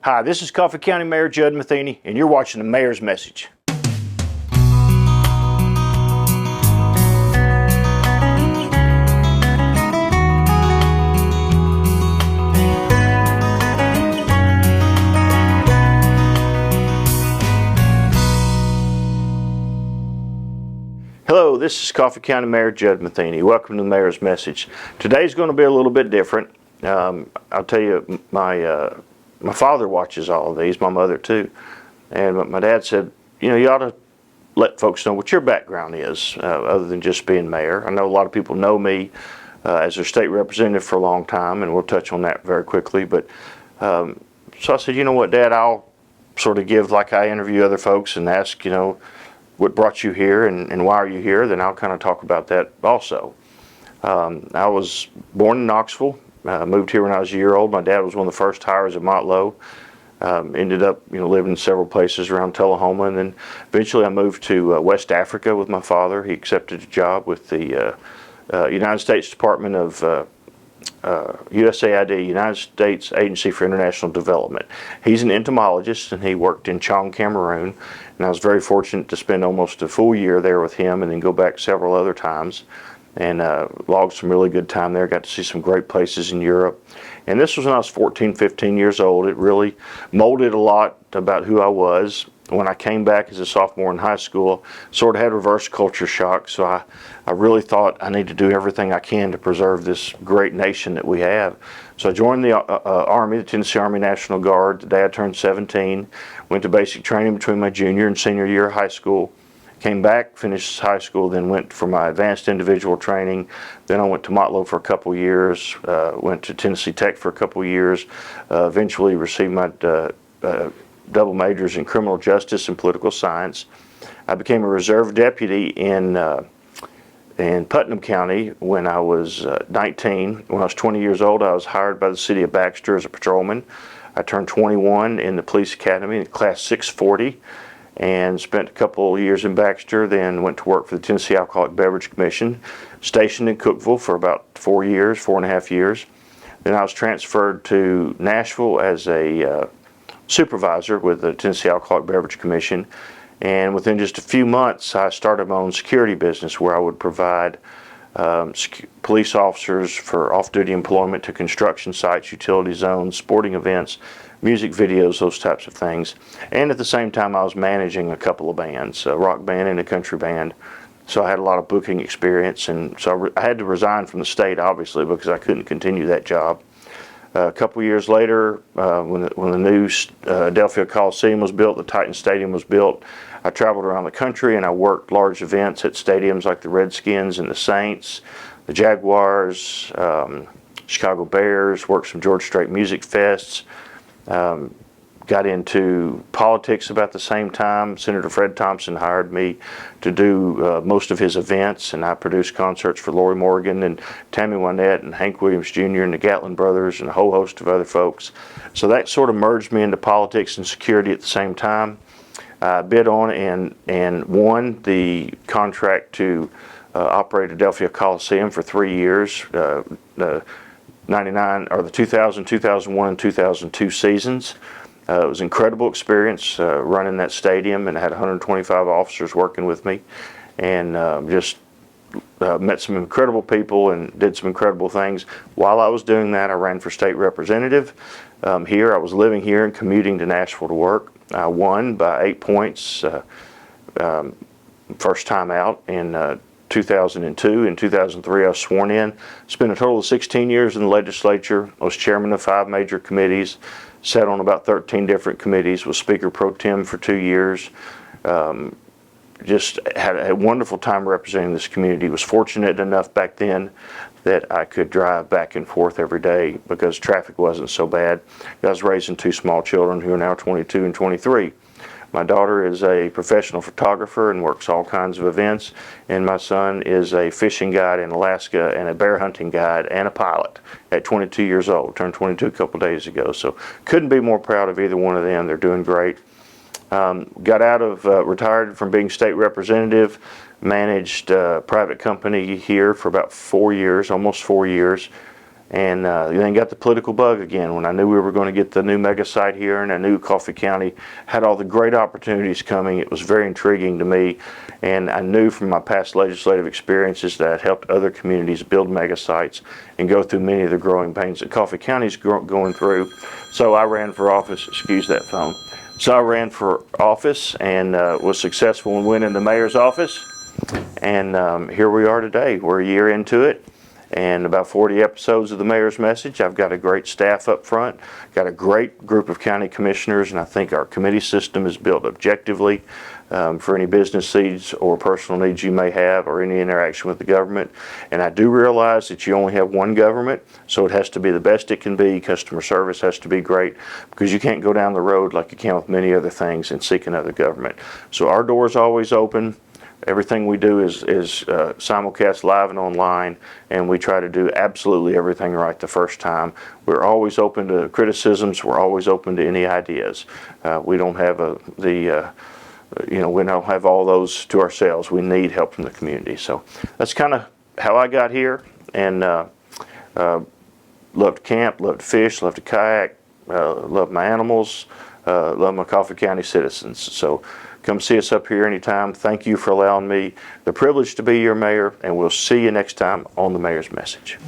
Hi, this is Coffee County Mayor Judd Matheny, and you're watching the Mayor's Message. Hello, this is Coffee County Mayor Judd Matheny. Welcome to the Mayor's Message. Today's going to be a little bit different. I'll tell you, my father watches all of these, my mother too, and my dad said, you ought to let folks know what your background is, other than just being mayor. I know a lot of people know me as their state representative for a long time, and we'll touch on that very quickly. But so I said, you know what, Dad, I'll sort of give like I interview other folks and ask, what brought you here and why are you here? Then I'll kind of talk about that also. I was born in Knoxville. Moved here when I was a year old. My dad was one of the first hires at Motlow. Ended up, living in several places around Tullahoma, and then eventually I moved to West Africa with my father. He accepted a job with the United States Department of USAID, United States Agency for International Development. He's an entomologist, and he worked in Chong, Cameroon, and I was very fortunate to spend almost a full year there with him and then go back several other times and logged some really good time there. Got to see some great places in Europe. And this was when I was 14, 15 years old. It really molded a lot about who I was. When I came back as a sophomore in high school, sort of had reverse culture shock, so I really thought I need to do everything I can to preserve this great nation that we have. So I joined the Army, the Tennessee Army National Guard, the day I turned 17, went to basic training between my junior and senior year of high school, came back, finished high school, then went for my advanced individual training. Then I went to Motlow for a couple years, went to Tennessee Tech for a couple years, eventually received my double majors in criminal justice and political science. I became a reserve deputy in Putnam County when I was 19. When I was 20 years old, I was hired by the city of Baxter as a patrolman. I turned 21 in the police academy in class 640 and spent a couple of years in Baxter, then went to work for the Tennessee Alcoholic Beverage Commission, stationed in Cookeville for about 4 years, 4.5 years. Then I was transferred to Nashville as a supervisor with the Tennessee Alcoholic Beverage Commission, and within just a few months I started my own security business where I would provide police officers for off-duty employment to construction sites, utility zones, sporting events, music videos, those types of things. And at the same time I was managing a couple of bands, a rock band and a country band. So I had a lot of booking experience, and so I had to resign from the state obviously because I couldn't continue that job. A couple years later, when the new Adelphia Coliseum was built, the Titan Stadium was built, I traveled around the country and I worked large events at stadiums like the Redskins and the Saints, the Jaguars, Chicago Bears, worked some Georgia Strait music fests, got into politics about the same time. Senator Fred Thompson hired me to do most of his events, and I produced concerts for Lori Morgan and Tammy Wynette and Hank Williams Jr. and the Gatlin Brothers and a whole host of other folks. So that sort of merged me into politics and security at the same time. I bid on and won the contract to operate Adelphia Coliseum for 3 years, the 2000, 2001, and 2002 seasons. It was an incredible experience running that stadium, and I had 125 officers working with me, and just met some incredible people and did some incredible things. While I was doing that, I ran for state representative here. I was living here and commuting to Nashville to work. I won by 8 points first time out in 2002. In 2003, I was sworn in. Spent a total of 16 years in the legislature. I was chairman of 5 major committees, sat on about 13 different committees, was Speaker Pro Tem for 2 years. Just had a wonderful time representing this community. Was fortunate enough back then that I could drive back and forth every day because traffic wasn't so bad. I was raising 2 small children who are now 22 and 23. My daughter is a professional photographer and works all kinds of events, and my son is a fishing guide in Alaska and a bear hunting guide and a pilot at 22 years old. Turned 22 a couple days ago, so couldn't be more proud of either one of them. They're doing great. Got out of, retired from being state representative, managed a private company here for about 4 years, almost 4 years. And then got the political bug again when I knew we were going to get the new mega site here, and I knew Coffee County had all the great opportunities coming. It was very intriguing to me, and I knew from my past legislative experiences that I'd helped other communities build mega sites and go through many of the growing pains that Coffee County's going through. So I ran for office. Excuse that phone. So I ran for office and was successful in winning the mayor's office. And here we are today. We're a year into it, and about 40 episodes of the mayor's message. I've got a great staff up front, got a great group of county commissioners, and I think our committee system is built objectively for any business needs or personal needs you may have, or any interaction with the government. And I do realize that you only have one government, so it has to be the best it can be. Customer service has to be great, because you can't go down the road like you can with many other things and seek another government. So our door is always open. Everything we do is simulcast live and online, and we try to do absolutely everything right the first time. We're always open to criticisms. We're always open to any ideas. We don't have we don't have all those to ourselves. We need help from the community. So that's kind of how I got here, and love to camp, love to fish, love to kayak, love my animals, love my Coffee County citizens. So come see us up here anytime. Thank you for allowing me the privilege to be your mayor, and we'll see you next time on the Mayor's Message.